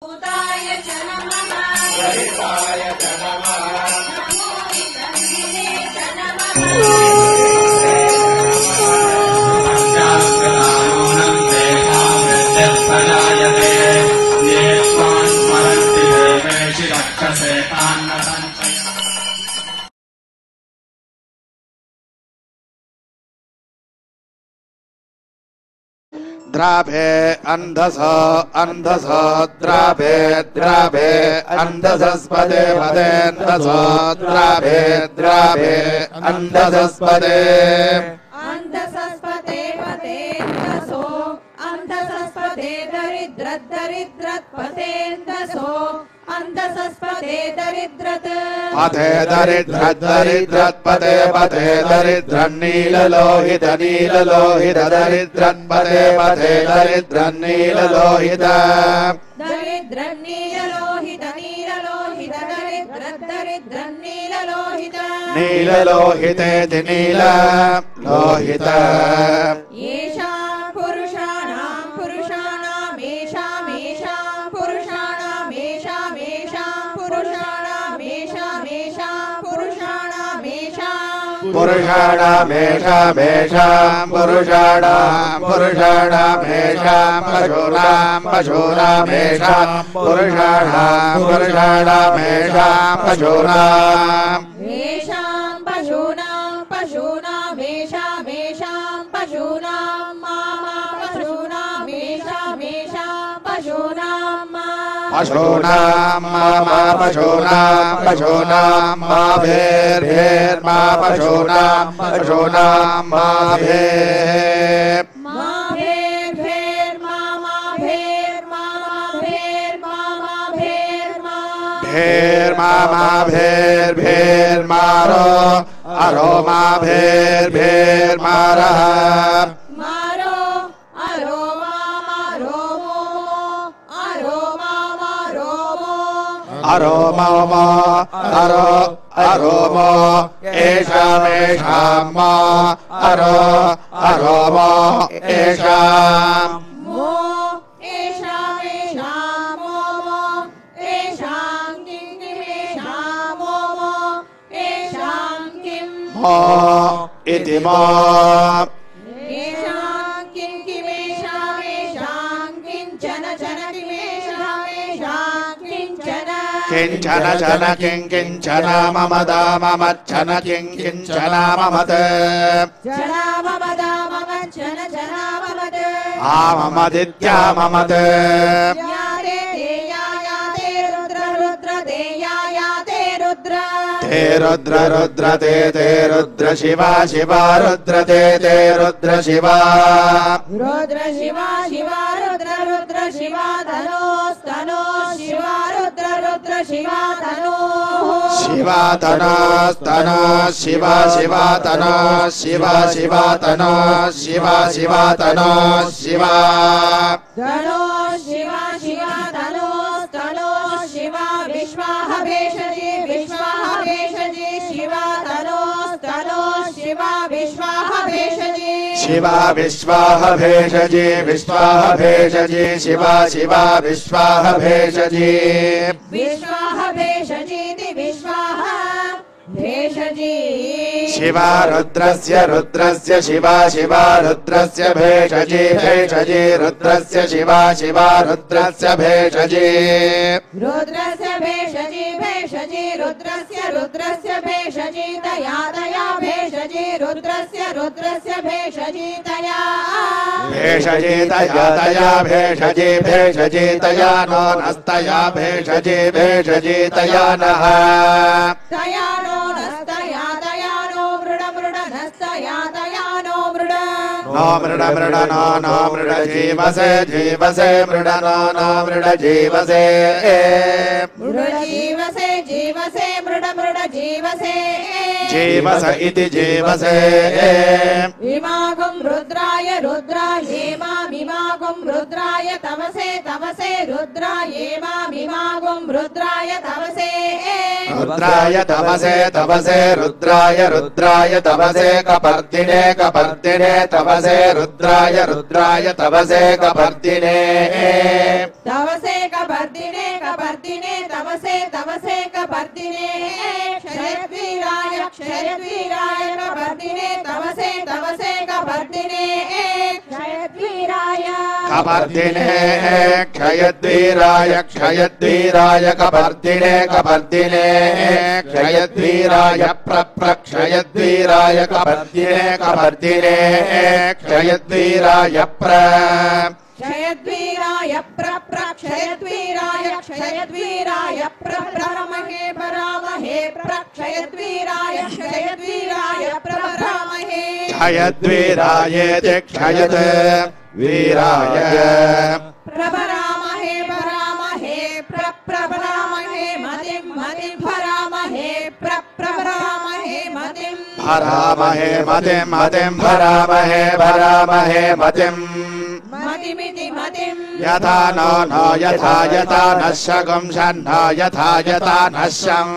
भूताय च नमः गणिताय च नमः नमो विष्णवे च नमः पंचाग्राणोऽनं देहावृद्धिर्प्रजायते ये त्वां स्मरन्ति देवेषु रक्षसे तान्न संशयः द्राभे अंधसो अंधसो द्राभे द्राभे अंधसस्पदे पदेन्दसो द्राभे द्राभे अंधसस्पदे अंधसस्पदे पदेन्दसो अंधसस्पदे दरिद्रद्दरिद्रत्पदेन्दसो अंधसस्पदे दरिद्रत् पदे दरिद्रद्दरिद्रत्पदे पदे दरिद्रन्नीललोहित नीललोहित दरिद्रत्पदे पदे दरिद्रन्नीललोहित दरिद्रन्नीललोहित नीललोहित दरिद्रद्दरिद्रन्नीललोहित नीललोहितेति नीललोहित येषां पुरुषाणां पुरुषाणामेषामेषां पुरुषाणामेषामेषां पुरुषाणामेषामेषां पुरुषाणामेषां पुरुषाणामेषामेषां पुरुषाणां पुरुषाणामेषां पशूनां पशूनामेषां पुरुषाणां पुरुषाणामेषां पशूनां येषां पशूनां पशूनामेषामेषां पशूनां मामा पशूनामेषामेषां पशूनां पशूनां मा पशूनां पशूनां मा भेर्भेर्मा पशूनां पशूनां मा भेर् भेर्मा भेर्भेर्मारो अरो मा भेर्भेर्मारः मारो अरो मारो अरो मारो अरो मो अरो अरो मो एषामेषां मा अरो अरो मो एषां मो एषामेषां मो एषां किं किमेषां मो एषां किं मो इति मो एषां किं किमेषामेषां किञ्चन चन किमेषामेषां किञ्चन किञ्चन चन किं किञ्चन ममदा ममच्छन किं किञ्चन ममद जना ममदा ममच्छन जना ममद आममदित्या ममद याते देयायाते रुद्र रुद्र देयायाते रुद्र ते रुद्र रुद्र ते रुद्र शिवा शिवा रुद्र ते रुद्र शिवा रुद्र शिवा शिवा रुद्र रुद्र शिवा धनोस्तनो शिवा रुद्र रुद्र शिवा धनो शिवा तनस्तनो शिवा शिवा तनो शिवा शिवा तनो शिवा शिवा तनो शिवा धनो शिवा शिवा धनोस्तनो शिवा विश्वाह भेषजी शिवा धनोस्तनो शिवा विश्वाह भेषजी शिवा विश्वाह भेषजी विश्वाह भेषजी शिवा शिवा विश्वाह भेषजी विश्वाह भेषजीति विश्वाह भेषजी शिवा रुद्रस्य रुद्रस्य शिवा शिवा रुद्रस्य भेषजी भेषजी रुद्रस्य शिवा शिवा रुद्रस्य भेषजी रुद्रस्य भेषजी भेषजी रुद्रस्य रुद्रस्य भेषजी तया तया भेषजी रुद्रस्य रुद्रस्य भेषजी तया भेषजी तया तया भेषजी भेषजी तया नो नस्तया भेषजी भेषजी तया नः तया नो नस्तया तया नो मृड मृड नस्तया तया नो मृड नो मृड मृड नो मृड जीवसे जीवसे मृड नो मृड जीवसे मृड जीवसे जीवसे मृड मृड जीवसे जीवस इति जीवसे इमागुं रुद्राय रुद्रायेमामिमागुं रुद्राय तमसे तमसे रुद्रायेमामिमागुं रुद्राय तमसे रुद्राय तमसे तमसे रुद्राय रुद्राय तमसे कपर्दिने कपर्दिने तमसे तवसे रुद्राय रुद्राय तवसे कपर्दिने तवसे कपर्दिने कपर्दिने तवसे तवसे कपर्दिने क्षयद्वीराय क्षयद्वीराय कपर्दिने तवसे तवसे कपर्दिने क्षयद्वीराय कपर्दिने क्षयद्वीराय क्षयद्वीराय कपर्दिने कपर्दिने क्षयद्वीराय प्रक्षयद्वीराय कपर्दिने कपर्दिने क्षयद्वीराय क्षयद्वीराय क्षयद्वीराय क्षयद्वीराय परामहे परामहे क्षयद्वीराय क्षयद्वीराय परामहे क्षयद्वीराय क्षयद् वीराय प्रभरामहे परामहे प्रभरामहे मतिं मतिं भरामहे प्रभरामहे मतिं भरामहे मतिं मतिं भरामहे भरामहे मतिं मतिमिति मतिं यथा नो नो यथा यथा नश्यगुं शन्नो यथा यथा नश्यम्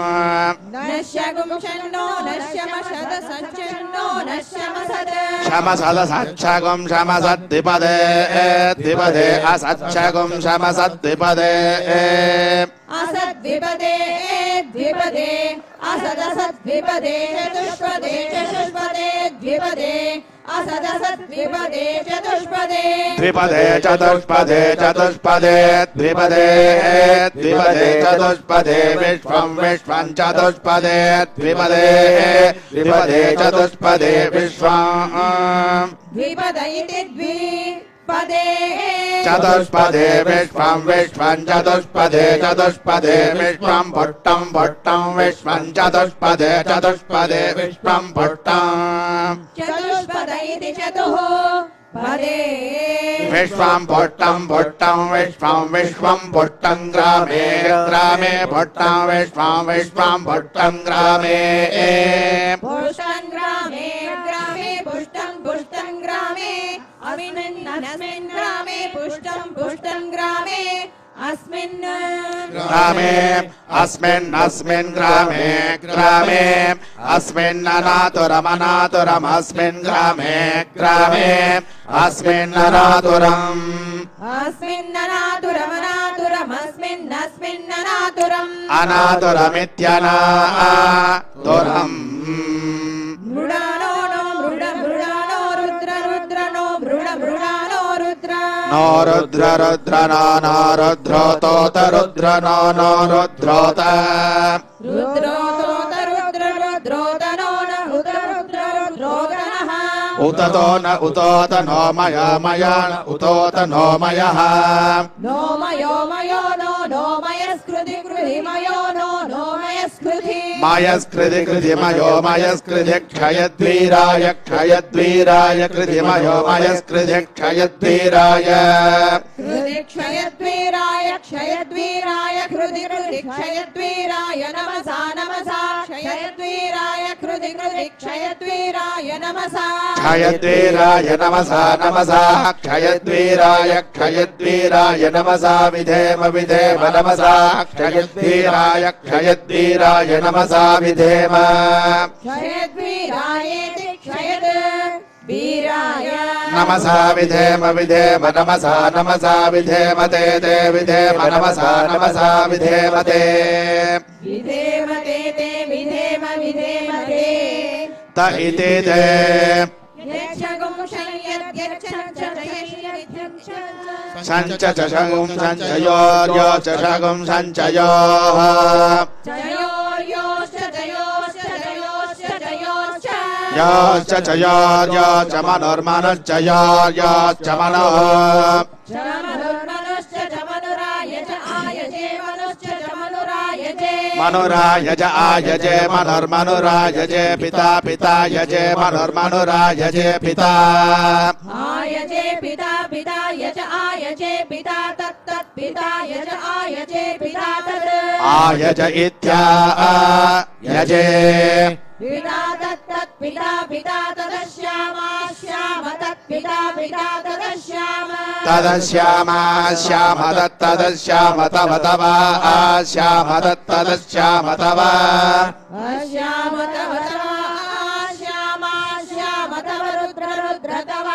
नश्यगुं शन्नो नश्यमशद सच्चन्नो नश्यमसद शमसदसच्छगुं शमसद्विपदे द्विपदे असच्छगुं शमसद्विपदे असद्विपदे द्विपदे असदसद्विपदे चतुष्पदे चतुष्पदे द्विपदे असदसद्विपदे चतुष्पदे द्विपदे चतुष्पदे चतुष्पदे द्विपदे द्विपदे चतुष्पदे विश्वं विश्वं चतुष्पदे द्विपदे द्विपदे चतुष्पदे विश्वं द्विपद इति द्विपदे चतुष्पदे विश्वं विश्वं चतुष्पदे चतुष्पदे विश्वं भट्टं भट्टं विश्वं चतुष्पदे चतुष्पदे विश्वं भट्टं चतुष्पद इति चतुः पदे विश्वं भट्टं भट्टं विश्वं विश्वं भट्टं ग्रामे ग्रामे भट्टं विश्वं विश्वं भट्टं ग्रामे पुष्टं ग्रामे ग्रामे पुष्टं पुष्टं ग्रामे अस्मिन् ग्रामे पुष्टं पुष्टं ग्रामे अस्मिन् ग्रामे अस्मिन् अस्मिन् ग्रामे ग्रामे अस्मिन् अनातुरमनातुरम् अस्मिन् ग्रामे ग्रामे अस्मिन् अनातुरम् अस्मिन् अनातुरमनातुरम् अस्मिन् अस्मिन् अनातुरम् अनातुरमित्यनातुरम् मृडानो नो मृड मृडानो रुद्र रुद्र नो मृड मृडानो रुद्र नो रुद्र रुद्र नो नो रुद्रोतोत रुद्र नो नो रुद्रोत रुद्रोतोत रुद्र रुद्रोत नो न रुद्र रुद्र रुद्रोदनः उततो न उतोत नो मया मया न उतोत नो मयः नो मयो मयो नो नो मयस्कृति कृति मयो नो नो मयस्कृति मयस्कृति कृति मयो मयस्कृति क्षयद्वीराय क्षयद्वीराय कृति मयो मयस्कृति क्षयद्वीराय कृति क्षयद्वीराय क्षयद्वीराय कृति कृति क्षयद्वीराय नमसा नमसा क्षयद्वीराय कृति कृति क्षयद्वीराय नमसा क्षयद्वीराय नमसा नमसा क्षयद्वीराय क्षयद्वीराय नमसा विधेम विधेम नमसा क्षयद्वीराय क्षयद्वीराय नमसा विधेम क्षयद्वीराय क्षयद्वीराय नमसा विधेम विधेम नमसा नमसा विधेम ते ते विधेम नमसा नमसा विधेम ते विधेम ते ते विधेम विधेम ते त इति ते यक्षगुं शयद्यक्षं संच चषगुं संचयो यो चषगुं संचयो जयोश्च जयोश्च जयोश्च जयोश्च योश्च चयो यो च मनोर्मनुश्च यो यो च मनोः मनुश्च च मनुराय च आयजे मनुश्च च मनुरायजे मनुरायज आयजे मनोर्मनुरायजे पिता पिता यजे मनोर्मनुरायजे पिता आयजे पिता पिता यज आयजे पिता तत्तत् पिता यज आयजे पिता तत् आयज इत्या यजे पिता तत्तत् पिता पिता तदश्यामा श्याम तत्पिता पिता तदश्याम तदश्याम श्याम तत्तदश्याम तव तव आश्याम तत्तदश्याम तव श्याम तव तव श्यामा श्याम तव रुद्र रुद्र तव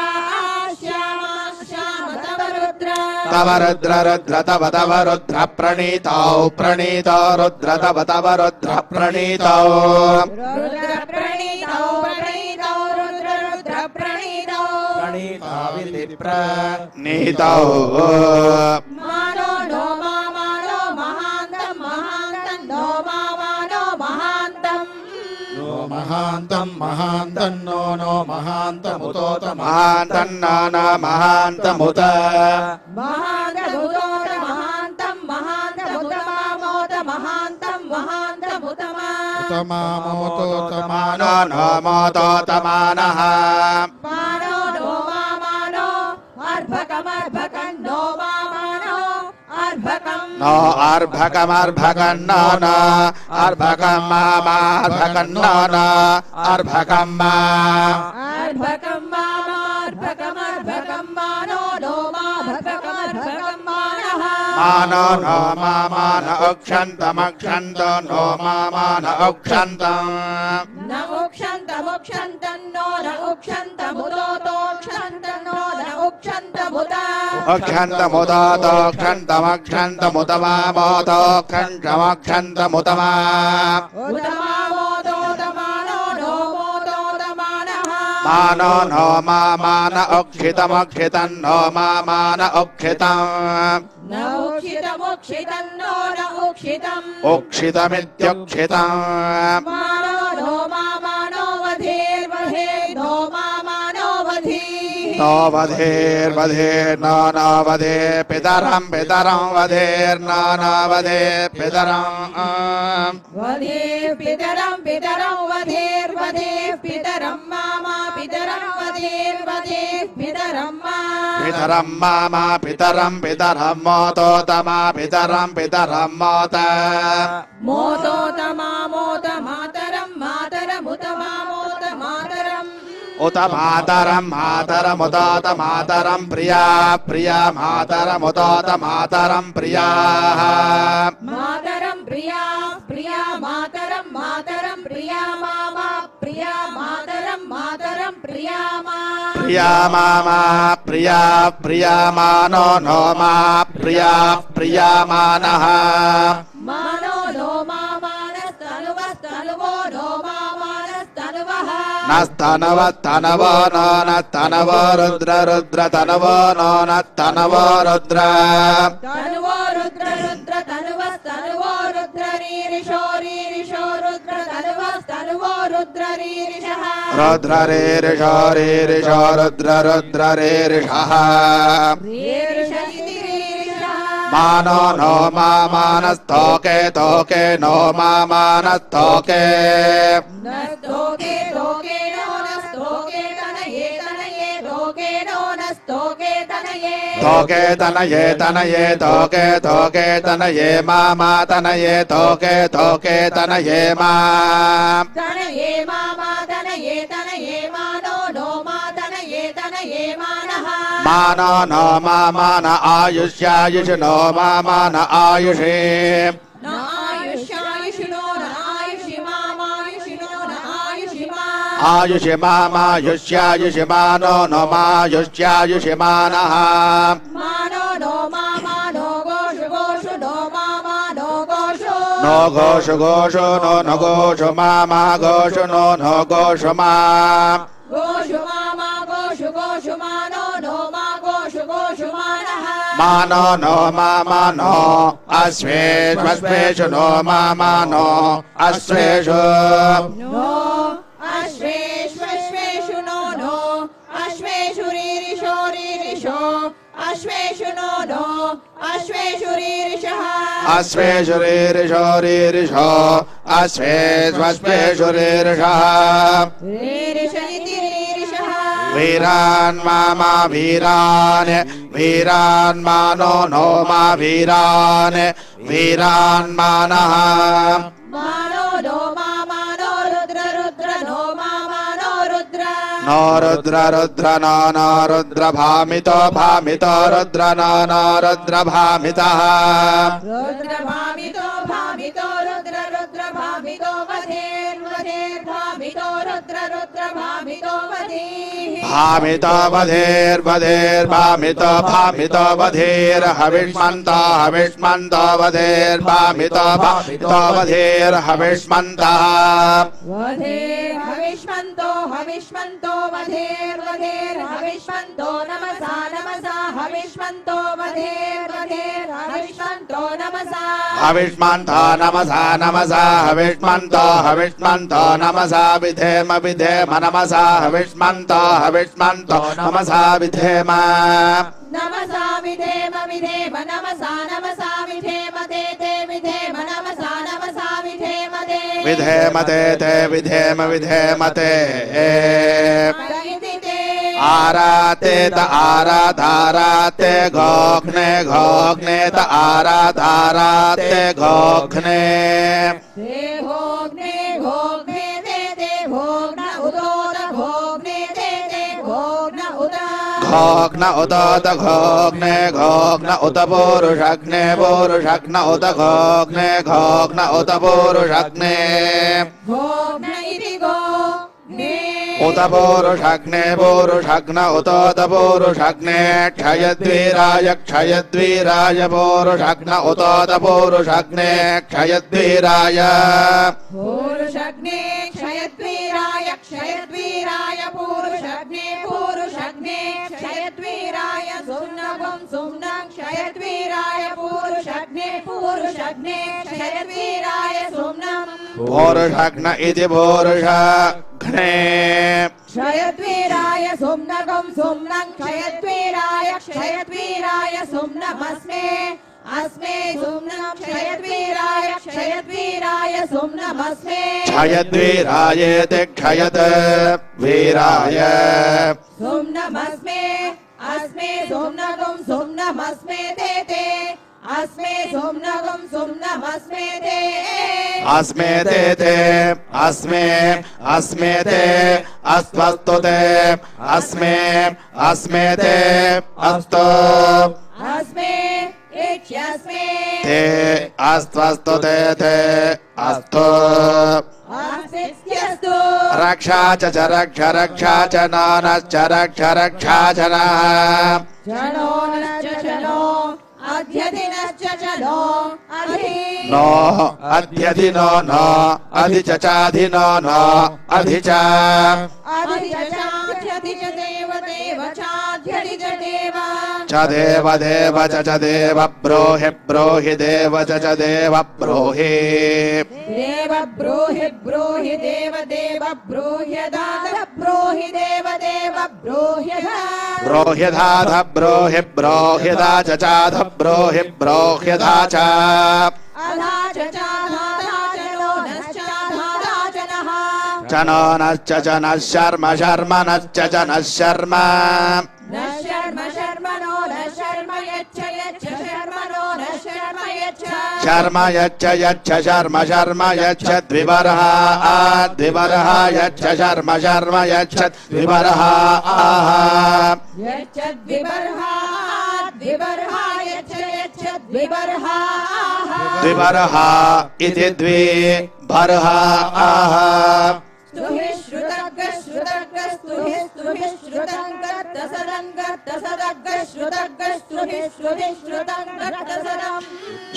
तव रुद्र रुद्र तव तव रुद्र प्रणीतौ प्रणीतो रुद्र तव तव रुद्र प्रणीतौ रुद्र प्रणीतौ प्रणीतौ रुद्र रुद्र प्रणीतौ प्रणीताविति प्रणीतौ मानो नो मानो महान्तं महान्तं नो मानो महान्तं नो महान्तं महान्तं नो महान्तमुतोत महान्तं नो महान्तमुत महान्तमुतोत महान्तं महान्तमुत मामोत महान्तं महान्तमुतमा तमामोतोतमानो नो मोतोतमानः मानो नो मानो अर्भकमर्भकं नो मानो अर्भकं नो अर्भकमर्भकं नो न अर्भकं मामार्भकं नो न अर्भकं मा अर्भकं मानो अर्भकमर्भकं मानो नो माभकमर्भकं मानः मानो नो मामान अक्षन्तमक्षन्त नो मामान अक्षन्तम् न उक्षन्तमुक्षन्तं नो न उक्षन्तमुदोतोक्षन्तं नो न उक्षन्तमुदा अक्षन्तमुदातोक्षन्तमक्षन्तमुतमामोतोक्षन्तमक्षन्तमुतमा उतमामोदोतमानो नो मोदोतमानः मानो नो मामान अक्षितमक्षितं नो मामान अक्षितम् न उक्षितमुक्षितं नो न उक्षितम् उक्षितमित्युक्षितम् मानो नो मानो वधेर्वधे नो मानो वधीः नो वधेर्वधेर्नो नो वधे पितरं पितरं वधेर्नो नो वधे पितरं वधेः पितरं पितरं वधेर्वधेः पितरं मामा पितरं वधेर्वधेः पितरं मा पितरं मामा पितरं पितरं मोतोतमा पितरं पितरं मोत मोदोतमा मोद मातरं मातरमुत मामोद मातरम् उत मातरं मातरमुदोत मातरं प्रिया प्रिया मातरमुदोत मातरं प्रियाः मातरं प्रिया प्रिया मातरं मातरं प्रिया मामा प्रिया मातरं मातरं प्रिया मा प्रिया मामा प्रिया प्रिया मानो नो मा प्रिया प्रिया मानः मानो नो मानस्तनुवस्तनुवो नो मानस्तनुवः नस्तनवस्तनवो नो नस्तनवो रुद्र रुद्र तनवो नो नस्तनवो रुद्र तनुवो रुद्र रुद्र तनुवस्तनुवो रुद्र रीरिषो रीरिषो रुद्र तनुवस्तनुवो रुद्र रीरिषः रुद्र रीरिषो रीरिषो रुद्र रुद्र रीरिषः रीरिष इति रीरिषः मानो नो मानस्तोके तोके नो मानस्तोके नस्तोके तोके नो नस्तोके तनये तनये तोके नो नस्तोके तनये तोके तनये तनये तोके तोके तनये मामा तनये तोके तोके तनये मा तनये मामा तनये तनये मानो नो मा तनये तनये मानः मानो नो मान आयुष्यायुष नो मान आयुषे न आयुष्यायुषिनो न आयुषि मामायुषिनो न आयुषि मा आयुषि मामायुष्यायुषि मानो नो मायुष्यायुषि मानः मानो नो मामा नो गोषु गोषु नो मामा नो गोषु नो घोषु घोषु नो घोषु मामा घोषु नो घोषु मा गोषु मामा गोषु गोषु मानो नो मा गोषु गोषु मानः मानो नो मानो अश्वेष्वेषु नो मानो अश्वेषु नो अश्वेष्वेषु नो अश्वेषु रीरिषो रीरिषो अश्वेषु नो अश्वेषु रीरिषः अश्वेषु रीरिषो रीरिषो अश्वेष्वेषु रीरिषः रीरिष इति रीरिषः वीरान् मामा वीरान् वीरान् मानो नो मा वीरान् वीरान् मानः मानो नो मानो रुद्र रुद्र नो मानो रुद्र नो रुद्र रुद्र नो रुद्र भामितो भामितो रुद्र नो रुद्र भामितः रुद्र भामितो भामितो रुद्र रुद्र भामितो वधेर्वधेर्भामितो भामितो रुद्र रुद्र भामितो वधीः भामितो वधेर्वधेर्भामितो भामितो वधेर् हविष्मन्तो हविष्मन्तो वधेर्भामितो भामितो वधेर् हविष्मन्तः वधेर् हविष्मन्तो हविष्मन्तो वधेर् वधेर् हविष्मन्तो नमसा नमसा हविष्मन्तो वधेर् वधेर् हविष्मन्तो नमसा हविष्मन्तो नमसा नमसा हविष्मन्तो हविष्मन्तो नमसा विधेम विधेम नमसा हविष्मन्तो हविष्मन्तो नमसा विधेम नमसा विधेम विधेम नमसा नमसा विधेम ते विधेम नमसा नमसा विधेम ते विधेम ते विधेम विधेम ते आराते त आराधाराते घोघ्ने घोघ्ने त आराधाराते घोघ्ने घोघ्ने घोघ्ने दे घोघ्न उदोद घोघ्ने दे घोघ्न उद घोघ्न उदोद घोघ्ने घोघ्न उत पुरुषग्ने पुरुषग्न उत घोघ्ने घोघ्न उत पुरुषग्ने घोघ्न इति घोघ्ने उत पुरुषग्ने पुरुषग्न उतोत पुरुषग्ने क्षयद्वीराय क्षयद्वीराय पुरुषग्न उतोत पुरुषग्ने क्षयद्वीराय पुरुषग्ने क्षयद्वीराय क्षयद्वीराय पुरुषग्ने पुरुषग्ने क्षयद्वीराय सुम्नगं सुम्नं क्षयद्वीराय पुरुषग्ने पुरुषग्ने क्षयद्वीराय सुम्नं पुरुषग्न इति पुरुषग्ने क्षयद्वीराय सुम्नगं सुम्नं क्षयद्वीराय क्षयद्वीराय सुम्नमस्मे अस्मे सुम्नं क्षयद्वीराय क्षयद्वीराय सुम्नमस्मे क्षयद्वीरायेति क्षयद् वीराय सुम्नमस्मे अस्मे सुम्नगं सुम्नमस्मे ते अस्मे सुम्नगं सुम्नमस्मे ते अस्मे ते अस्मे अस्मे ते अस्त्वस्तु ते अस्मे अस्मे ते अस्तु अस्मे इत्यस्मे ते अस्त्वस्तु ते अस्तु अस्मित्यस्तु रक्षा च रक्ष रक्षा च नानश्च रक्ष रक्षा च नः चलो नश्च चलो अध्यधिनश्च चलो अधि नो अध्यधिनो नो अधि च चाधिनो नो अधि च अधि च चाध्यधि च देव देव चाध्यधि च देव च देव देव च देव ब्रोहि ब्रोहि देव च देव ब्रोहि देव ब्रोहि ब्रोहि देव देव ब्रोह्यदाद ब्रोहि देव देव ब्रोह्यदा ब्रोह्यधाध ब्रोहि ब्रोह्यदा च चाध ब्रोहि ब्रोह्यदा च अधा च चाधा च नो नश्चाधा च नः च नो नश्च च नः शर्म शर्म नश्च च नः शर्म न शर्म शर्म नो न शर्म यच्छ यच्छ शर्म नो न शर्म यच्छ शर्म यच्छ यच्छ शर्म शर्म यच्छ द्विवरः द्विवरः यच्छ शर्म शर्म यच्छ द्विवरः आह यच्छ द्विवरः द्विवरः यच्छ यच्छ द्विवरः द्विवरः इति द्विवरः आह स्तुहि श्रुतग्ग श्रुतग्ग स्तुहि स्तुहि श्रुतङ्ग तसदङ्ग तसदग्ग श्रुतग्ग स्तुहि स्तुहि श्रुतङ्ग तसदम्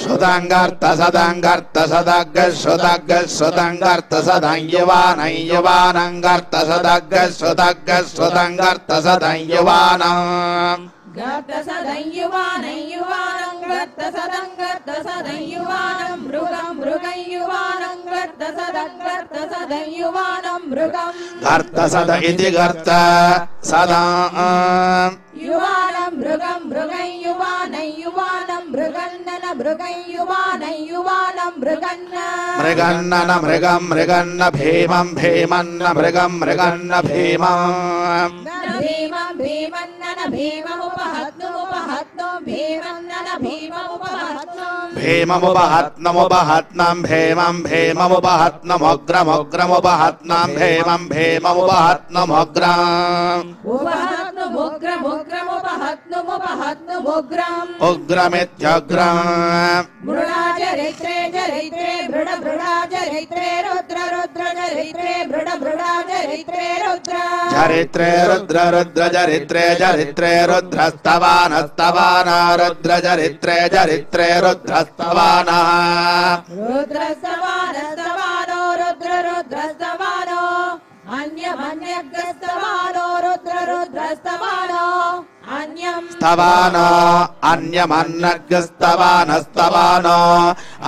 श्रुतङ्गर्त सदङ्गर्त सदग्ग श्रुतग्ग श्रुतङ्गर्त सदञ्युवानं युवानङ्गर्त सदग्ग श्रुतग्ग श्रुतङ्गर्त सदञ्युवानं गर्त सदञ्युवानं युवानं गर्त सदङ्गर्त सदञ्युवानं मृगं मृगं युवानं गर्त सदङ्गर्त मृगं गर्त सद इति गर्त सदा युवानं मृगं मृगं युवानं मृगन्नन मृगं युवानं मृगन्न मृगन्नन मृगं मृगन्न भीमं भीमन्न मृगं मृगन्न भीमं भीमं भीमन्नन भीममुपहत्नुमुपहत्नु भीमन्नन भीममुपहत्नु भीममुपहत्नमुपहत्नं भीमं भीममुपहत्नमुग्रमुग्रमुपहत्नं भीमं भीममुपहत्नमुग्रम् उपहत्नुमुग्रमुपहत्नुमुपहत्नुमुग्रम् उग्रमित्युग्रम् मृडा चरित्रे चरित्रे मृड मृडा चरित्रे रुद्र रुद्र चरित्रे मृड मृडा चरित्रे रुद्र चरित्रे रुद्र रुद्र चरित्रे चरित्रे रुद्रस्तवानस्तवाना रुद्र चरित्रे चरित्रे रुद्रस्तवानः रुद्रस्तवानस्तवानो रुद्र रुद्रस्तवानो अन्यमन्यग्रस्तवानो रुद्र रुद्रस्तवानो अन्यं स्तवानो अन्यमन्यग्रस्तवानस्तवानो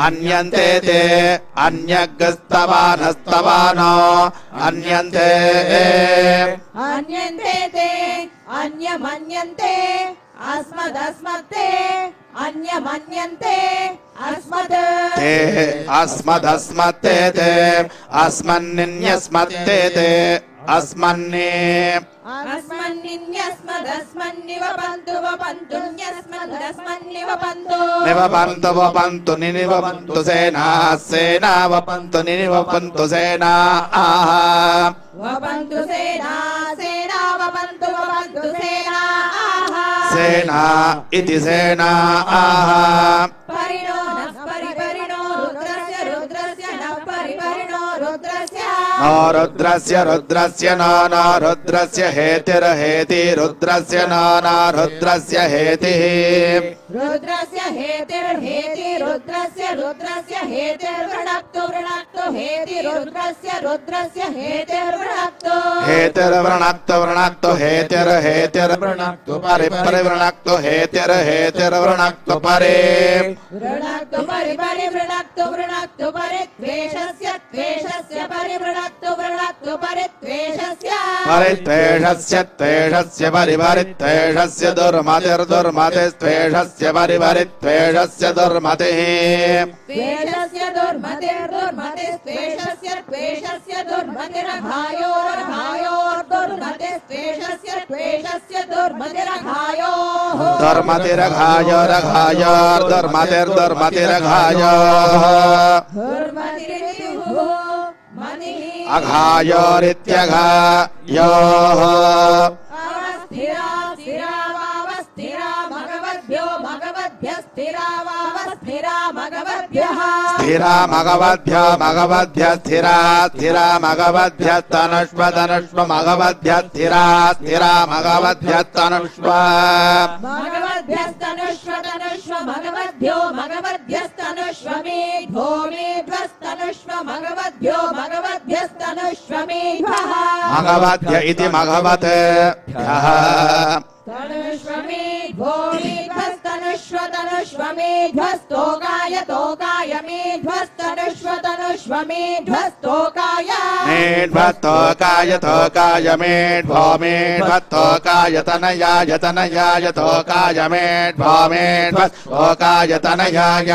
अन्यन्ते ते अन्यग्रस्तवानस्तवानो अन्यन्ते अन्यन्ते ते अन्यमन्यन्ते अस्मदस्मत्ते अन्यमन्यन्ते अस्मत् ते अस्मदस्मत्ते ते अस्मन्निन्यस्मत्ते ते अस्मन्ने अस्मन्निन्यस्मदस्मन्निव पन्तु वपन्तुन्यस्मदस्मन्निव पन्तु निवपन्तु वपन्तु निनिवपन्तु सेना सेना वपन्तु निनिवपन्तु सेना आहा वपन्तु सेना सेना वपन्तु वपन्तु सेना आहा सेना इति सेना आहा परिणो नः परिपरिणो रुद्रस्य रुद्रस्य नः परिपरिणो रुद्रस्य नो रुद्रस्य रुद्रस्य नो नो रुद्रस्य हेतिर्हेति रुद्रस्य नो नो रुद्रस्य हेतिः रुद्रस्य हेतिर्हेति रुद्रस्य रुद्रस्य हेतिर्वृणक्तु वृणक्तु हेति रुद्रस्य रुद्रस्य हेतिर्वृणक्तु हेतिर्वृणक्तु वृणक्तु हेतिर्हेतिर्वृणक्तु परिपरिवृणक्तु हेतिर्हेतिर्वृणक्तु परि वृणक्तु परिपरिवृणक्तु वृणक्तु परित्वेषस्य त्वेषस्य परिवृणक्तु वृणक्तु परित्वेषस्य परित्वेषस्य त्वेषस्य परिपरित्वेषस्य दुर्मतिर्दुर्मतिस्त्वेषस्य परिपरित्वेषस्य दुर्मतिः त्वेषस्य दुर्मतिर्दुर्मतिस्त्वेषस्य त्वेषस्य दुर्मतिरघायोर्घायोर्दुर्मतिस्त्वेषस्य त्वेषस्य दुर्मतिरघायोः दुर्मतिरघायोर्दुर्मतिर्दुर्मतिरघायोः दुर्मतिरितिः मतिः अघायोरित्यघायोः अवस्थिरा स्थिरावावस्थिरा मघवद्भ्यो मघवद्भ्यस्थिरावावस्थिरा मघवद्भ्यः स्थिरा मघवद्भ्य मघवद्भ्य स्थिरा स्थिरा मघवद्भ्यस्तनुष्व तनुष्व मघवद्भ्य स्थिरा स्थिरा मघवद्भ्यस्तनुष्व मघवद्भ्यस्तनुष्व तनुष्व मघवद्भ्यो मघवद्भ्यस्तनुष्व मेढ्यो मेढ्वस्तनुष्व मघवद्भ्यो मघवद्भ्यस्तनुष्व मेढ्वः मघवद्भ्य इति मघवद्भ्यः तनुष्व मेढ्यो मेढ्वस्तनुष्व तनुष्व मेढ्वस्तोकाय तोकाय मेढ्वस्तनुष्व तनुष्व मेढ्वस्तोकाय मेढ्वस्तोकाय तोकाय मेढ्वो मेढ्वस्तोकाय तनयाय तनयाय तोकाय मेढ्वो मेढ्वस्तोकाय तनयाय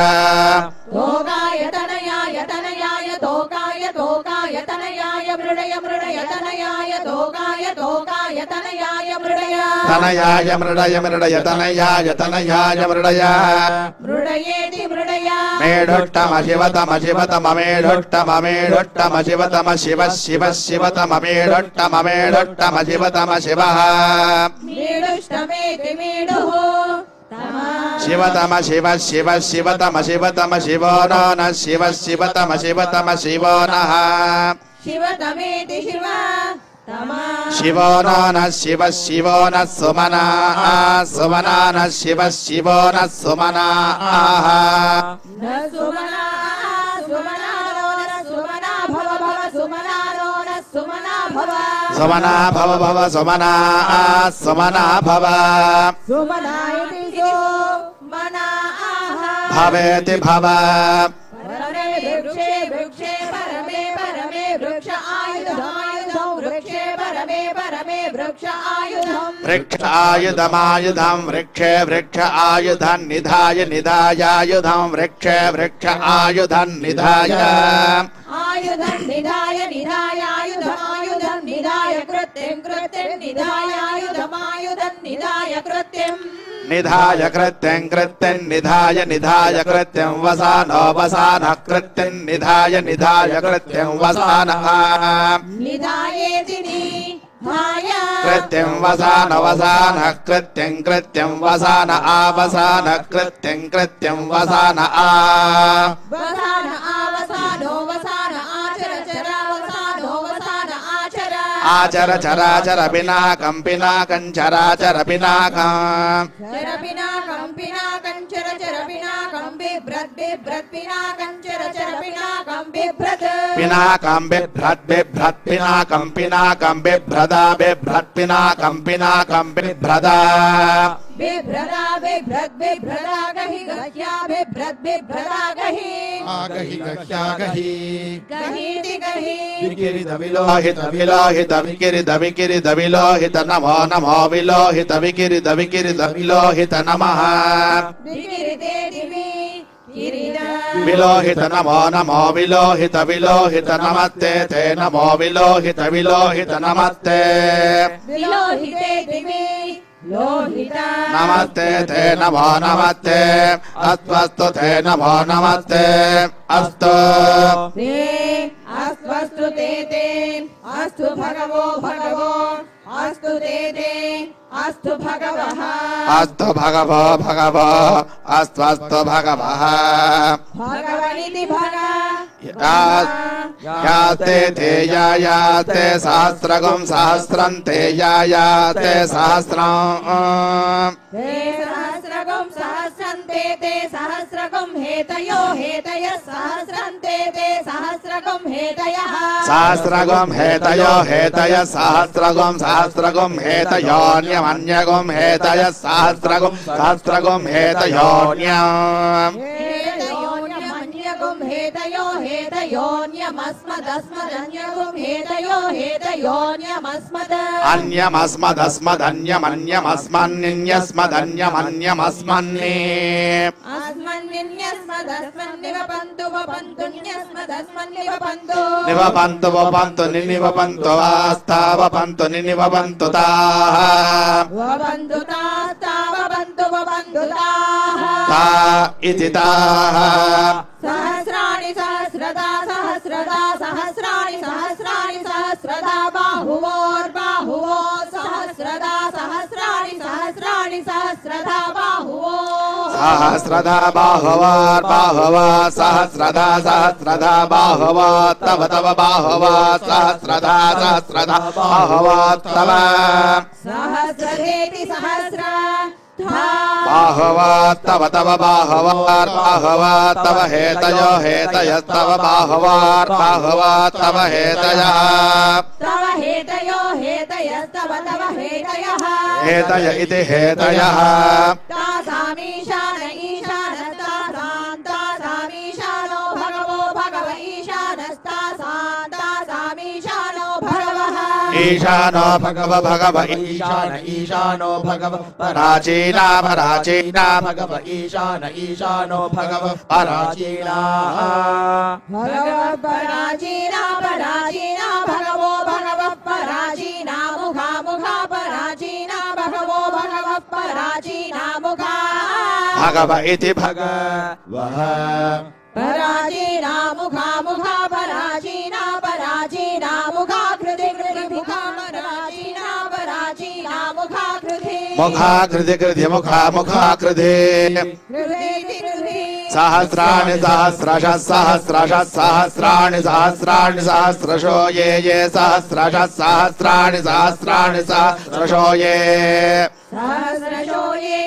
तोकाय तनयाय तनयाय तोकाय तोकाय तनयाय मृडय मृडय तनयाय तोकाय तोकाय तनयाय मृडय तनयाय मृडय मृडय तनयाय तनयाय मृडय मृडयेति मृडय मेढुष्टम शिवतम शिवतम मेढुष्टम मेढुष्टम शिवतम शिव शिव शिवतम मेढुष्टम मेढुष्टम शिवतम शिवः मेढुष्टमेति मेढुः शिवतम शिव शिव शिवतम शिवतम शिवो नो नः शिव शिवतम शिवतम शिवो नः शिवतमेति शिव शिवो नो नः शिव शिवो नः सुमना सुमना नः शिव शिवो नः सुमना न सुमना सुमना नो न सुमना भव भव सुमना नो न सुमना भव सुमना भव भव सुमना सुमना भव सुमना इति सुमना भवेति भव परमे वृक्षे वृक्षे परमे परमे वृक्ष आयुधमायुधं वृक्षे परमे परमे वृक्ष आयुधं वृक्ष आयुधमायुधं वृक्षे वृक्ष आयुधं निधाय निधायायुधं वृक्षे वृक्ष आयुधं निधाय आयुधं निधाय निधायायुधमायुधं निधाय कृत्यं कृत्यं निधायायुधमायुधं निधाय कृत्यं निधाय कृत्यं कृत्यं निधाय निधाय कृत्यं वसानो वसानः कृत्यं निधाय निधाय कृत्यं वसानः निधायेति निधाय कृत्यं वसान वसानः कृत्यं कृत्यं वसान आवसानः कृत्यं कृत्यं वसान आ वसान आवसानो वसान आचर चरा वसान आचर चराचर पिनाकं पिनाकं चराचर पिनाकं चरपिनाकं पिनाकं चर चर पिनाकं बिभ्रत् बिभ्रत् पिनाकं चर चर पिनाकं बिभ्रत् पिनाकं बिभ्रत् बिभ्रत् पिनाकं पिनाकं बिभ्रदा बिभ्रत् पिनाकं पिनाकं बिभ्रदा बिभ्रदा बिभ्रत् बिभ्रदा गहि गह्या बिभ्रत् बिभ्रदा गहि गहि गह्या गहि गहीति गहि विकिरित विलोहित विलोहित विकिरित विकिरित विलोहित नमो नमो विलोहित विकिरित विकिरित विलोहित नमः विकिरिते दिवि विलोहित नमो नमो विलोहित विलोहित नमस्ते ते नमो विलोहित विलोहित नमस्ते विलोहिते दिवि लोहिता नमस्ते ते नमो नमस्ते अस्तु ते नमो नमस्ते अस्तु ते अस्तु ते अस्तु भगवो भगवो अस्तु ते अस्तु भगवः अस्तु भगवो भगवो अस्तु भगवः भगवनिति भग याते ते याते सहस्रगं सहस्रं ते याते सहस्रं ते सहस्रगं सहस्रं ते सहस्रगं हेतयो हेतयः सहस्रं ते सहस्रगं हेतयः सहस्रगं हेतयो हेतय सहस्रगं सहस्रगं हेतयोऽन्यमन्यगं हेतय सहस्रगं सहस्रगं हेतयोऽन्यम् हेतयो हेतयोऽन्यमस्मदस्मदन्यगुं हेतयो हेतयोऽन्यमस्मद अन्यमस्मदस्मदन्यमन्यमस्मन्निन्यस्मदन्यमन्यमस्मन्नि अस्मन्निन्यस्मदस्मन्निवपन्तु वपन्तुन्यस्मदस्मन्निवपन्तु निवपन्तु वपन्तु निनिवपन्तु वास्तावपन्तु निनिवपन्तु ताः वपन्तु तास्तावपन्तु वपन्तु ताः ता इति ताः सहस्राणि सहस्रदा सहस्रदा सहस्राणि सहस्राणि सहस्रदा बाहुवोर्बाहुवो सहस्रदा सहस्राणि सहस्राणि सहस्रदा बाहुवो सहस्रदा बाहुवार्बाहुवा सहस्रदा सहस्रदा बाहुवा तव तव बाहुवा सहस्रदा सहस्रदा बाहुवा तव सहस्रेति सहस्र बाहुवा तव तव बाहुवार्बाहुवा तव हेतयो हेतयस्तव बाहुवार्बाहुवा तव हेतयः तव हेतयो हेतयस्तव तव हेतयः हेतय इति हेतयः तासामीशान ईशानस्तासामीशानो भगवो भगव ईशानस्तासामीशानो भगवः ईशानो भगव भगव ईशानो भगव पराचीना पराचीना भगव ईशानो भगव पराचीना भगव पराचीना पराचीना भगवो भगव पराचीना मुखा मुखा पराचीना भगवो भगव पराचीना मुखा भगव इति भगवः पराचीना मुखा मुखा पराचीना पराचीना मुखा कृति कृति मुखा पराचीना पराचीना मुखा कृति मुखाकृति कृति मुखा मुखाकृति कृति कृति सहस्राणि सहस्रशः सहस्रशः सहस्राणि सहस्राणि सहस्रशो ये ये सहस्रशः सहस्राणि सहस्राणि सहस्रशो ये सहस्रशो ये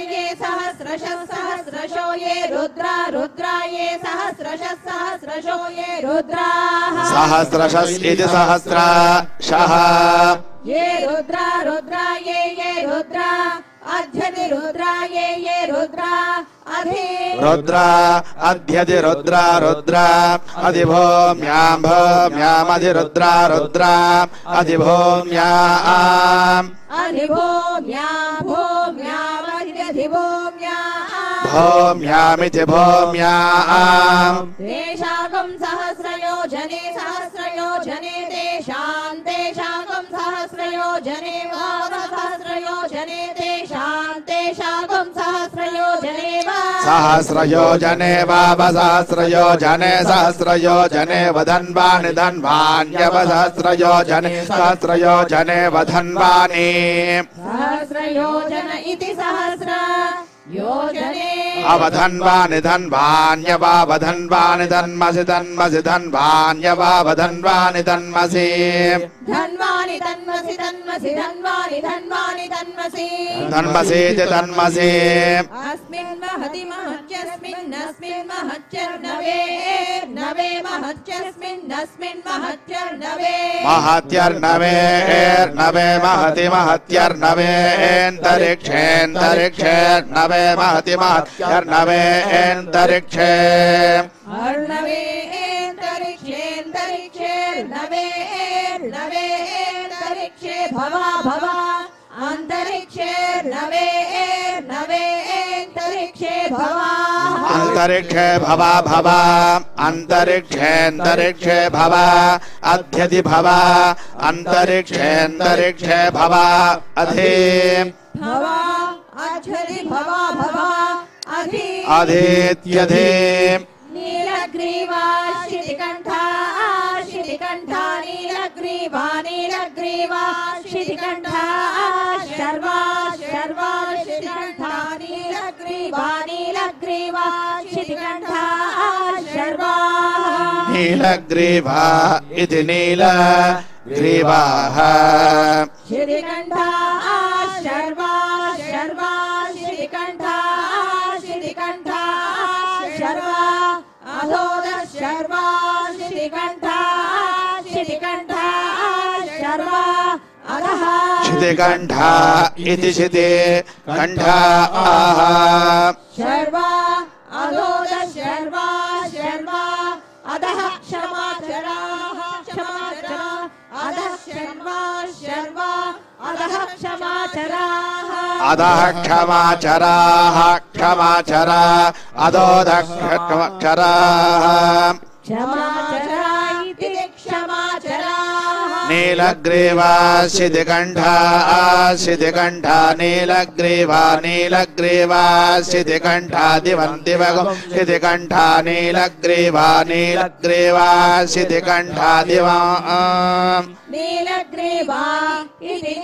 सहस्रशः सहस्रशो ये रुद्रा रुद्रा ये सहस्रशः सहस्रशो ये रुद्राः सहस्रशः इति सहस्रशः ये रुद्रा रुद्रा ये रुद्रा अध्यति रुद्रा ये रुद्रा अधि रुद्रा अध्यति रुद्रा रुद्रा अधिभूम्यां भूम्यामधिरुद्रा रुद्रा अधिभूम्याम् अधिभूम्यां भूम्यामधिभूम्याम् भूम्यामिति भूम्याम् तेषाकं सहस्रयोजने सहस्रयोजने तेषाकं सहस्रयोजने सहस्रयोजने तेषाकं सहस्रयोजने सहस्रयोजने वाव सहस्रयोजने सहस्रयोजने वधन्वानि धन्वान्यव सहस्रयोजने सहस्रयोजने वधन्वानि सहस्रयोजन इति सहस्र योजने अवधन्वानि धन्वान्यवावधन्वानि धन्मसि धन्मसि धन्वान्यवावधन्वानि धन्मसि धन्वानि धन्मसि धन्मसि धन्वानि धन्वानि धन्मसि धन्मसीति धन्मसि अस्मिन् महति महत्यस्मिन्नस्मिन् महत्यर्नवे नवे महत्यस्मिन्नस्मिन् महत्यर्नवे महत्यर्नवे महति महत्यर्नवेऽन्तरिक्षेऽन्तरिक्षेर्नवे महति महत्यर्नवेऽन्तरिक्षे अर्णवेऽन्तरिक्षेऽन्तरिक्षेर्नवेऽन्तरिक्षे भवा भवा अन्तरिक्षेर्नवेऽन्तरिक्षे भवा अंतरिक्षे भवा भवा अंतरिक्षेऽन्तरिक्षे भवा अध्यति भवा अंतरिक्षेऽन्तरिक्षे भवा अधि भवा अध्यति भवा भवा अधि अधीत्यधि नीलग्रीवा शितिकण्ठा शितिकण्ठा नीलग्रीवा नीलग्रीवा शितिकण्ठा शर्वा शर्वा शितिकण्ठा नीलग्रीवा नीलग्रीवा शितिकण्ठा शर्वा नीलग्रीवा इति नीलग्रीवाः शितिकण्ठा शर्वा शर्वा शितिकण्ठा शितिकण्ठा शर्वा अधोद शर्वा शितिकण्ठा शितिकण्ठा शर्वा अधः शितिकण्ठा इति शितिकण्ठा शर्वा अधोद शर्वा शर्वा अधः क्षमाचराः क्षमाचरा अधः शर्वा शर्वा अधः क्षमाचराः अधः क्षमाचराः क्षमाचरा अधोदः क्षमाचराः क्षमाचरा इति क्षमाचराः नीलग्रीवा शितिकण्ठा शितिकण्ठा नीलग्रीवा नीलग्रीवा शितिकण्ठा दिवं दिवगं शितिकण्ठा नीलग्रीवा नीलग्रीवा शितिकण्ठा दिवा नीलग्रीवा इति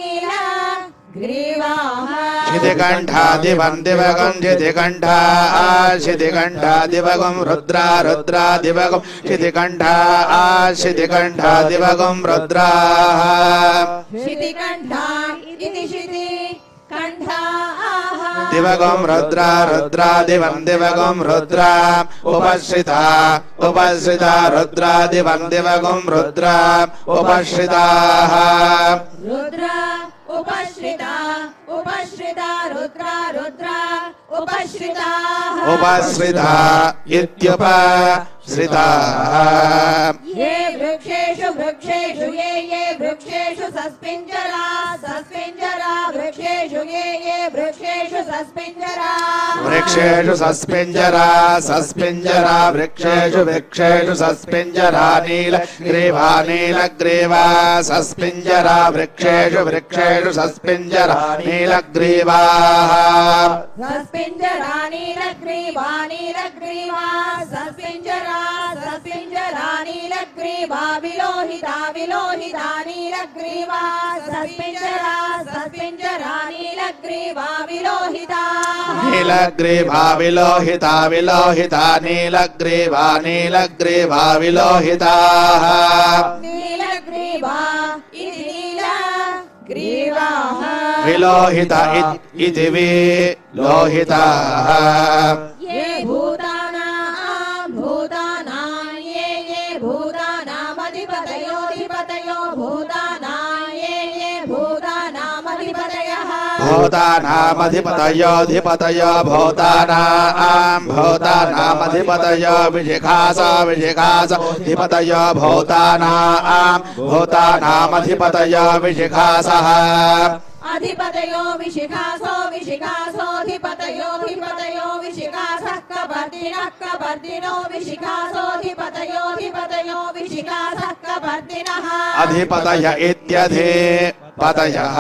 नीलग्रीवाः शितिकण्ठा दिवं दिवगं शितिकण्ठा शितिकण्ठा दिवगं रुद्रा रुद्रा दिवगं शितिकण्ठा शितिकण्ठा दिवगं रुद्राः शितिकण्ठा इति शितिकण्ठा दिवगं रुद्रा रुद्रा दिवं दिवगं रुद्रा उपश्रिता उपश्रिता रुद्रा दिवं दिवगं रुद्रा उपश्रिताः रुद्रा उपश्रिता उपश्रिता रुद्रा रुद्रा उपश्रिताः उपश्रिता इत्युपश्रिताः ये वृक्षेषु वृक्षेषु ये वृक्षेषु सस्पिञ्जरा सस्पिञ्जरा वृक्षेषु ये वृक्षेषु सस्पिञ्जरा वृक्षेषु सस्पिञ्जरा सस्पिञ्जरा वृक्षेषु वृक्षेषु सस्पिञ्जरा नीलग्रीवा नीलग्रीवा सस्पिञ्जरा वृक्षेषु वृक्षेषु सस्पिञ्जरा नीलग्रीवाः सस्पिञ्जरा नीलग्रीवा नीलग्रीवा सस्पिञ्जरा सस्पिञ्जरा नीलग्रीवा विलोहिता विलोहिता नीलग्रीवा सस्पिञ्जरा सस्पिञ्जरा नीलग्रीवा विलोहिता नीलग्रीवा विलोहिता विलोहिता नीलग्रीवा नीलग्रीवा विलोहिताः नीलग्रीवा इति नीलग्रीवाः विलोहिता इति विलोहिताः ये भूतानां भूतानां ये भूतानामधिपतयोधिपतयो भूतानां ये भूतानामधिपतयः भूतानामधिपतयोधिपतयो भूतानां भूतानामधिपतयो विशिखासो विशिखासोधिपतयो भूतानां भूतानामधिपतयो विशिखासः अधिपतयो विशिखासो विशिखासोधिपतयोधिपतयो विशिखासः कपर्दिनः कपर्दिनो विशिखासोधिपतयोधिपतयो विशिखासः कपर्दिनः अधिपतय इत्यधिपतयः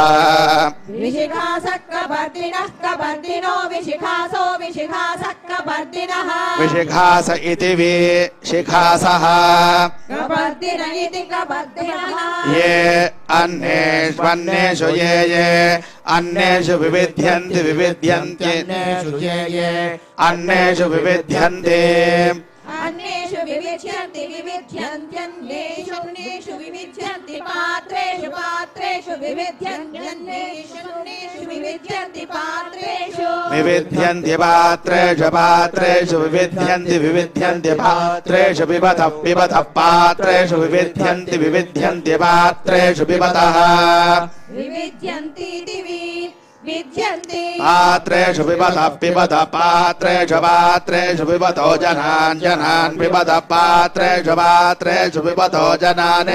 विशिखासः कपर्दिनः कपर्दिनो विशिखासो विशिखासः कपर्दिनः विशिखास इति विशिखासः कपर्दिन इति कपर्दिनः ये अन्येष्वन्येषु ये ये अन्येषु विविध्यन्ति विविध्यन्ति अन्येषु विविध्यन्ति अन्येषु विविध्यन्ति विविध्यन्त्यन्येषु विविध्यन्ति पात्रेषु पात्रेषु विविध्यन्त्यन्येषु विविध्यन्ति पात्रेषु विविध्यन्ति पात्रेषु पात्रेषु विविध्यन्ति विविध्यन्ति पात्रेषु पिबतः पिबतः पात्रेषु विविध्यन्ति विविध्यन्ति पात्रेषु पिबतः विविध्यन्ति विद्यन्ति पात्रेषु पिबतः पिबतः पात्रेषु पात्रेषु पिबतो जनान् जनान् पिबतः पात्रेषु पात्रेषु पिबतो जनान्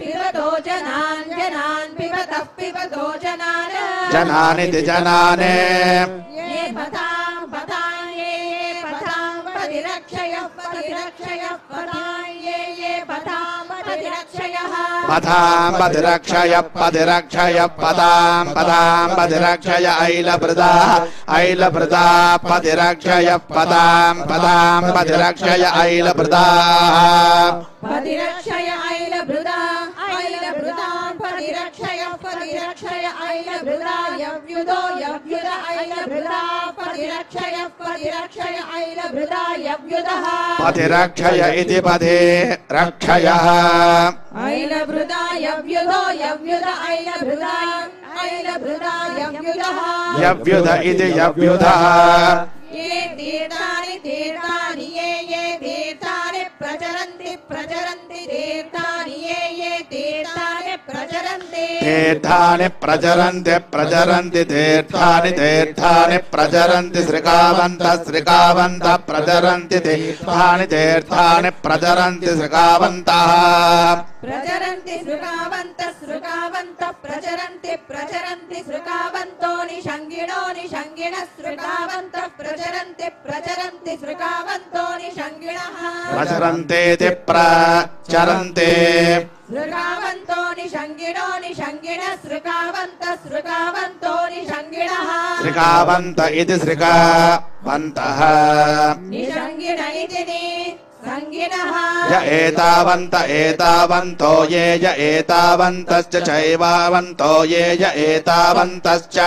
पिबतो जनान् जनान् पिबतः पिबतो जनान् जनानिति जनान् ये पतां पतां ये पतां परिरक्षयः परिरक्षयः पतां ये पतां परिरक्षयः पदां पदिरक्षय पदिरक्षय पदां पदां पदिरक्षय ऐलभृदा ऐलभृदा पदिरक्षय पदां पदां पदिरक्षय ऐलभृदा परिरक्षय ऐलभृदा ऐलभृदां परिरक्षय परिरक्षय ऐलभृदा यव्युदो यव्युद ऐलभृदा परिरक्षय परिरक्षय ऐलभृदा यव्युदः पदिरक्षय इति पदे रक्षयः ऐलभृदा यव्युदो यव्युद ऐलभृदा ऐलभृदा यव्युदः यव्युध इति यव्युधः ये तीर्थानि तीर्थानि ये तीर्थानि प्रचरन्ति प्रचरन्ति तीर्थानि ये तीर्थानि प्रचरन्ति तीर्थानि प्रचरन्ति प्रचरन्ति तीर्थानि तीर्थानि प्रचरन्ति श्रीकावन्तः श्रीकावन्तः प्रचरन्ति तीर्थानि तीर्थानि प्रचरन्ति श्रीकावन्तः प्रचरन्ति श्रुकावन्तः श्रुकावन्तः प्रचरन्ति प्रचरन्ति श्रुकावन्तो निषङ्गिणो निषङ्गिणः श्रुकावन्तः प्रचरन्ति प्रचरन्ति श्रुकावन्तो निषङ्गिणः प्रचरन्तेति प्रचरन्ति श्रुकावन्तो निषङ्गिणो निषङ्गिणः श्रुकावन्तः श्रुकावन्तो निषङ्गिणः श्रीकावन्त इति श्रीकावन्तः निषङ्गिण इति निषङ्गिणः य एतावन्त एतावन्तो ये य एतावन्तश्च चैवावन्तो ये य एतावन्तश्च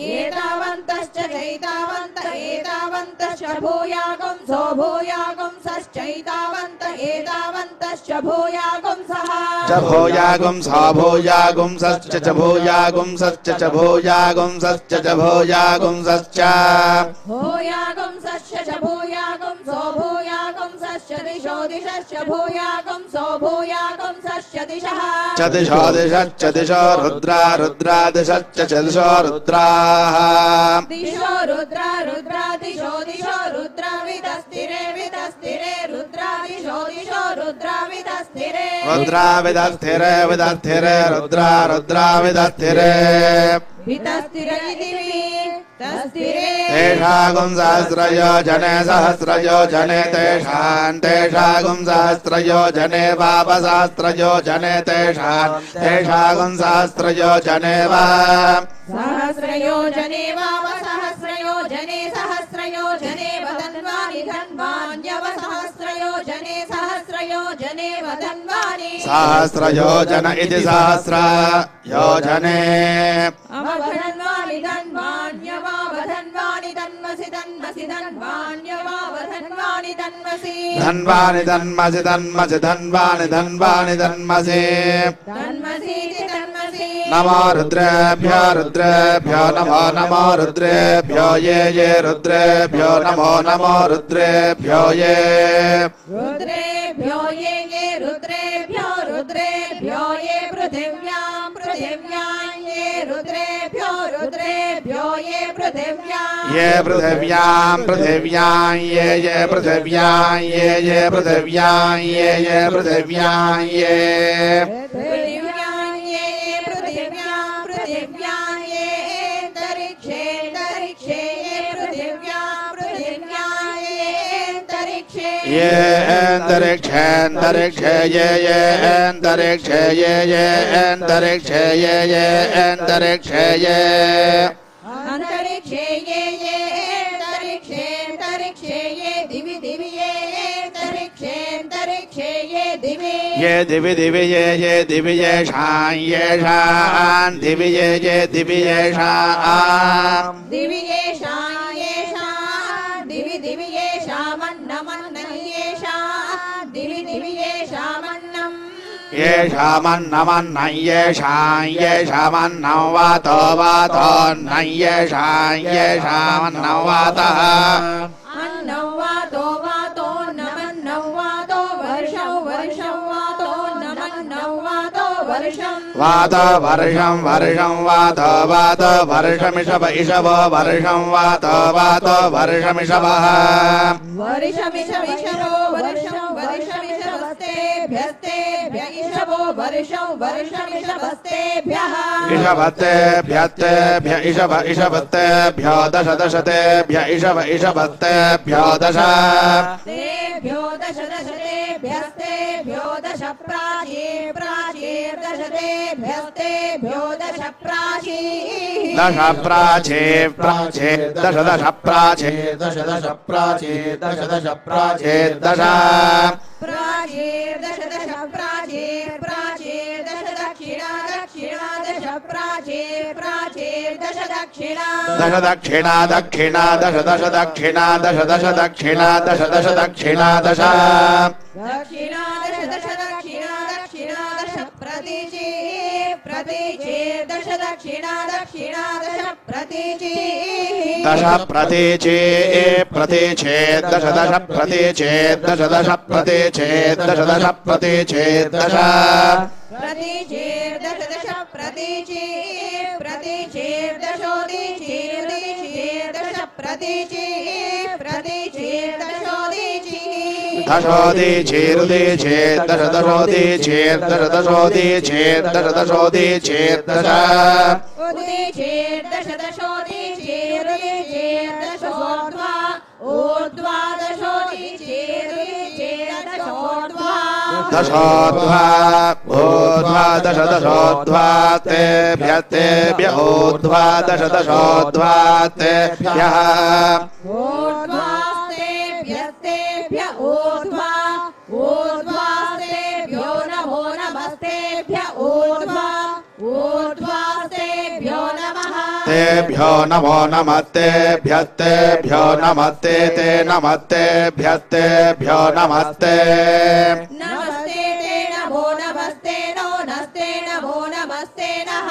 एतावन्तश्च चैतावन्त एतावन्तश्च भूयागं सो भूयागं सश्चैतावन्त एतावन्तश्च भूयागं सः च भूयागुं स भूयागुं सश्च च भूयागुं सश्च च भूयागुं सश्च च भूयागुं सश्च भूयागं सश्च च भूयागं सो भूयागं सश्च दिशो दिशश्च भूयागं सो भूयागं सश्च दिशः च दिशो दिशश्च दिशो रुद्रा रुद्रा दिशश्च च दिशो रुद्राः दिशो रुद्रा रुद्रा दिशो दिशो रुद्रा विदस्तिरे विदस्तिरे रुद्रा दिशो दिशो रुद्रा विदस्तिरे रुद्रा विदस्थिरे विदस्थिरे रुद्रा रुद्रा विदस्थिरे विदस्तिरे इति विदस्तिरे तेषागुं सहस्रयो जने सहस्रयो जने तेषां तेषागुं सहस्रयो जने वापसहस्रयो जने तेषां तेषागुं सहस्रयो जने वा सहस्रयो जने वाव सहस्रयो जने सहस्रयो जने वदन्वानि धन्वान्यव सहस्रयो जने वदन्वानि सहस्रयो जन इति सहस्र योजने अवधन्वानि धन्वान्यवावधन्वानि धन्वसि धन्वसि धन्वान्यवावधन्वानि धन्वसि धन्वानि धन्मसि धन्मसि धन्वानि धन्वानि धन्मसि धन्वसीति धन्वसि नमो रुद्रेभ्यो रुद्रेभ्यो नमो नमो रुद्रेभ्यो ये रुद्रेभ्यो नमो नमो रुद्रेभ्यो ये रुद्रेभ्यो ये रुद्रेभ्यो रुद्रेभ्यो ये पृथिव्यां ये रुद्रेभ्यो रुद्रेभ्यो ये पृथिव्यां ये पृथिव्यां पृथिव्यां ये पृथिव्यां ये पृथिव्यां ये पृथिव्यां ये पृथिव्यां ये पृथिव्यां ये अंतरिक्षे अंतरिक्षे ये पृथिव्यां ये अंतरिक्षे ये अंतरिक्षे अंतरिक्षे ये अंतरिक्षे ये अंतरिक्षे ये अंतरिक्षे ये ये दिवि दिवि ये दिवि येषां दिवि ये दिवि येषां दिवि येषां दिवि दिवि येषामन्नमन्नं येषां दिवि दिवि येषामन्नम् येषामन्नमन्नं येषामन्नं वातो वातोऽन्नं येषामन्नं वातः अन्नं वातो वातोऽन्नमन्नं वातो वर्षं वर्षं वातोऽन्नमन्नं वातो वर्षम् वातो वर्षं वर्षं वातो वातो वर्षमिषभ इषभो वर्षं वातो वातो वर्षमिषभः वर्षमिषभो वर्षं वर्षमिषभस्तेभ्यस्तेभ्य इषभो वर्षं वर्षमिषभस्तेभ्यः इषभत्तेभ्यस्तेभ्य इषभ इषभत्तेभ्यो दश दशतेभ्य इषभ इषभत्तेभ्यो दश तेभ्यो दश दशतेभ्यस्तेभ्यो दश प्राचीर्दशतेभ्यस्तेभ्यो दश प्राचीः दश प्राचे प्राचे दश दश प्राचे दश दश प्राचे दश दश प्राचे दश प्राचीर्दश दश प्राचीर्दश दक्षिणा दक्षिणा दश प्राचीर्दश दक्षिणा दश दक्षिणा दक्षिणा दश दश दक्षिणा दश दश दक्षिणा दश दश दक्षिणा दश दक्षिणा दश दश दक्षिणा दक्षिणा दश प्रतीचीर्दश दक्षिणा दक्षिणा दश प्रतीचीः दश प्रतीचे प्रतीचे दश दश प्रतीचे दश दश प्रतीचे दश दश प्रतीचे दश प्रतीचीर्दश दश प्रतीचीर्दशोदीचीर्दश प्रतीचीर्दशोदीचीः दशोदीचीरुदीचे दश दशोदीचीर्दश दशोदीचीर्दश दशोदीचीर्दश उदीचीर्दश दशोदीचीर्दशोर्ध्वा ऊर्ध्वा दशोदीचीर्दशोर्ध्वा दशोर्ध्वा ऊर्ध्वा दश दशोर्ध्वा तेभ्य तेभ्य ऊर्ध्वा दश दशोर्ध्वा तेभ्यः ऊर्ध्वास्तेभ्यस्तेभ्य ऊर्ध्वा ऊर्ध्वास्तेभ्यो नमो नमस्तेभ्य ऊर्ध्वा ऊर्ध्वास्तेभ्यो नमः तेभ्यो नमो नमस्तेभ्यस्तेभ्यो नमस्ते ते नमस्तेभ्यस्तेभ्यो नमस्ते नमस्ते ते नमो नमस्ते नो नस्ते नमो नमस्ते नः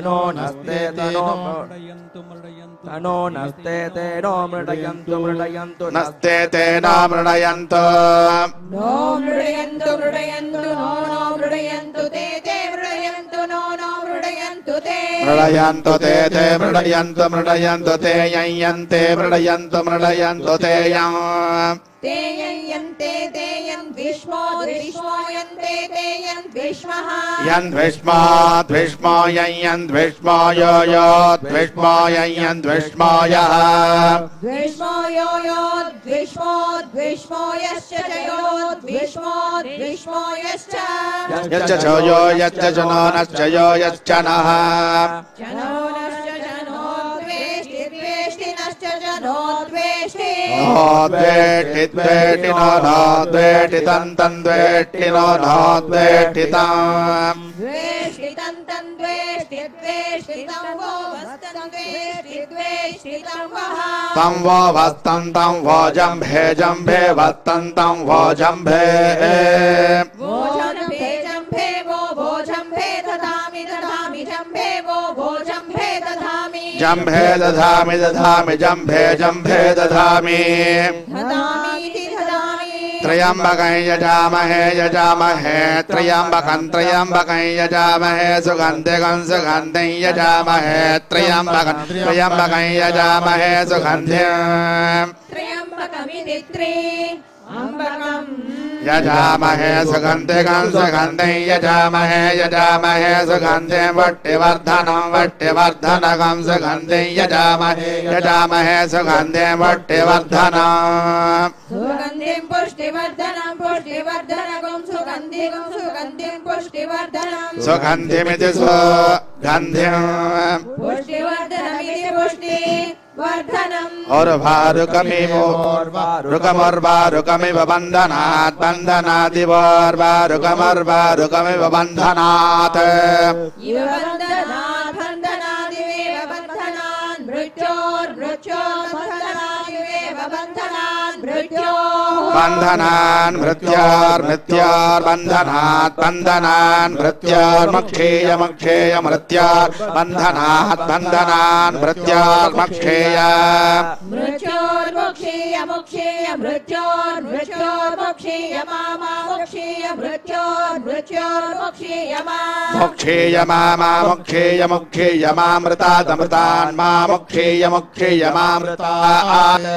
नो नस्ते तेनो नो नस्ते तेनो मृडयन्तु मृडयन्तु नस्ते ते न मृडयन्तु नो मृडयन्तु मृडयन्तु नो नो मृडयन्तु ते मृडयन्तु नो नो मृडयन्तु ते मृडयन्तु ते मृडयन्तु मृडयन्तु ते ययन्ते मृडयन्तु मृडयन्तु ते ते यन्ते ते यन्विष्मो द्विष्मोयन्ते ते यन्विष्मः यन्विष्मो ययन्विष्मो यो यो द्विष्मो ययन्विष्मो यः द्विष्मो यो यो द्विष्मो यश्च यो द्विष्मो यश्च यच्च च यो यच्च च नो नश्च यो यश्च नः जनो नश्च जनो द्वेष्टि द्वेष्टि नश्च जनो द्वेष्टि द्वेष्टि द्वेष्टि नो नो द्वेष्टि तं द्वेष्टि नो नो द्वेष्टि तं द्वेष्टि तं द्वेष्टि द्वेष्टि तं वो वस्तं द्वेष्टि द्वेष्टि तं वः तं वो वस्तं तं वो जम्भे जम्भे वस्तं तं वो जम्भे वो जम्भे जम्भे वो जम्भे दधामि दधामि जम्भे वो जम्भे दधामि जम्भे दधामि दधामि जम्भे जम्भे दधामि दधामीति दधामि त्र्यम्बकं यजामहे यजामहे त्र्यम्बकं यजामहे सुगन्धिं सुगन्धिं यजामहे त्र्यम्बकं यजामहे सुगन्धिं त्र्यम्बकमिति त्र्यम्बकम् यजामहे सुगन्धिं सुगन्धिं यजामहे सुगन्धिं वट्टिवर्धनकं सुगन्धिं यजामहे सुगन्धिं वट्टिवर्धनम् सुगन्धिं पुष्टिवर्धनं पुष्टिवर्धनकं सुगन्धिं पुष्टिवर्धनम् सुगन्धिमिति सुगन्धिं पुष्टिवर्धनमिति पुष्टि रुकमिव बन्धनात् बन्धनादिवोर्वारुकमिव बन्धनात् बन्धनान् मृत्योर्बन्धनात् बन्धनान् मृत्योर्मक्षेयमक्षेयमृत्योर् बन्धनात् बन्धनान् मृत्योर्मक्षेय मोक्षेयमामृतादमृतान् मा मोक्षेयमक्षेयमामृतात्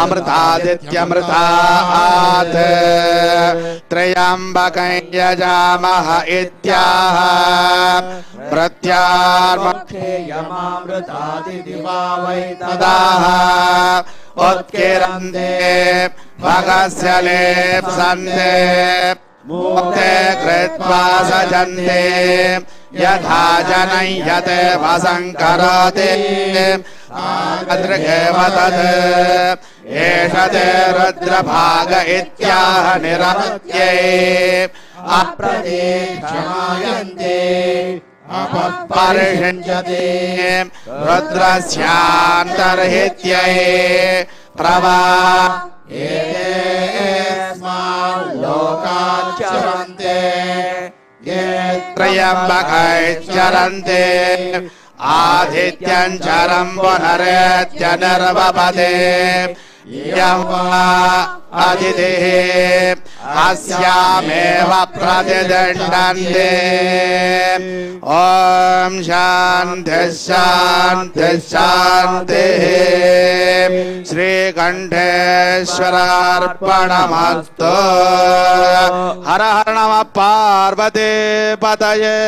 अमृतादित्यमृतात् त्र्यम्बकं यजामः इत्याह प्रत्यार्मक्षेयमामृतादिति वै तदाह उत्किरन्ते भगस्य लेप्सन्ते मुक्ते कृत्वा सजन्ते यथा जनयते वसङ्करोति अदृगेव तत् एष ते रुद्रभाग इत्याह निरमत्यै अप्रतीक्षमायन्ते अपरिषिञ्चते रुद्रस्यान्तर्हित्यै प्रवा लोकाच्चरन्ते ये त्र्यम्बकैश्चरन्ते आदित्यं चरं पुनरेत्यनिर्वपदे यं वा अदितिः अस्यामेव प्रतिदण्डन्ते ॐ शान्तिः शान्तिः शान्तिः श्रीकण्ठेश्वरार्पणमस्तु हर हर नमः पार्वती पतये।